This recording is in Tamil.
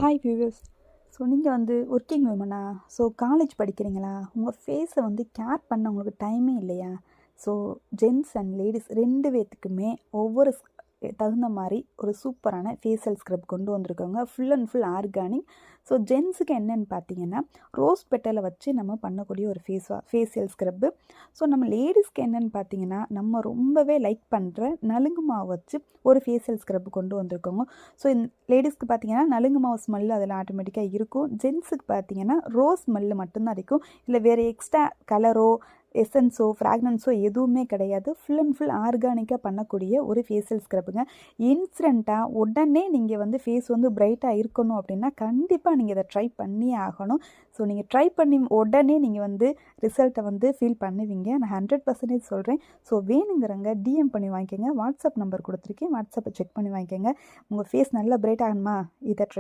Hi viewers. ஸோ நீங்கள் ஒர்க்கிங் விமனா? ஸோ காலேஜ் படிக்கிறீங்களா? உங்கள் ஃபேஸை கேர் பண்ண உங்களுக்கு டைமே இல்லையா? ஸோ ஜென்ஸ் அண்ட் லேடிஸ் 2 பேத்துக்குமே ஒவ்வொரு தகுந்த மாதிரி ஒரு சூப்பரான ஃபேஷியல் ஸ்க்ரப் கொண்டு வந்திருக்கோங்க. Full and full organic. So ஜென்ஸுக்கு என்னென்னு பார்த்தீங்கன்னா, ரோஸ் பெட்டலை வச்சு நம்ம பண்ணக்கூடிய ஒரு ஃபேஷியல் ஸ்க்ரப்பு. ஸோ நம்ம லேடிஸ்க்கு என்னென்னு பார்த்தீங்கன்னா, நம்ம ரொம்பவே லைக் பண்ணுற நலுங்கு மாவு வச்சு ஒரு ஃபேஷியல் ஸ்க்ரப் கொண்டு வந்திருக்கோங்க. ஸோ லேடிஸ்க்கு பார்த்தீங்கன்னா நலுங்கு மாவு ஸ்மெல்லு அதில் ஆட்டோமேட்டிக்காக இருக்கும். ஜென்ஸுக்கு பார்த்தீங்கன்னா ரோஸ் ஸ்மெல்லு மட்டும்தான் இருக்கும். இல்லை வேறு எக்ஸ்ட்ரா கலரோ எசன்ஸோ ஃப்ராக்ரன்ஸோ எதுவுமே கிடையாது. ஃபுல் அண்ட் ஃபுல் ஆர்கானிக்காக பண்ணக்கூடிய ஒரு ஃபேஷியல் ஸ்க்ரப்புங்க. இன்ஸ்டண்ட்டாக உடனே நீங்கள் ஃபேஸ் பிரைட்டாக இருக்கணும் அப்படின்னா கண்டிப்பாக நீங்கள் இதை ட்ரை பண்ணியே ஆகணும். ஸோ நீங்கள் ட்ரை பண்ணி உடனே நீங்கள் ரிசல்ட்டை ஃபீல் பண்ணுவீங்க. நான் 100% சொல்கிறேன். ஸோ வேணுங்கிறங்க டிஎம் பண்ணி வாங்கிக்கோங்க. வாட்ஸ்அப் நம்பர் கொடுத்துருக்கேன். வாட்ஸ்அப்பை செக் பண்ணி வாங்கிக்கோங்க. உங்கள் ஃபேஸ் நல்லா பிரைட் ஆகணுமா? இதை ட்ரை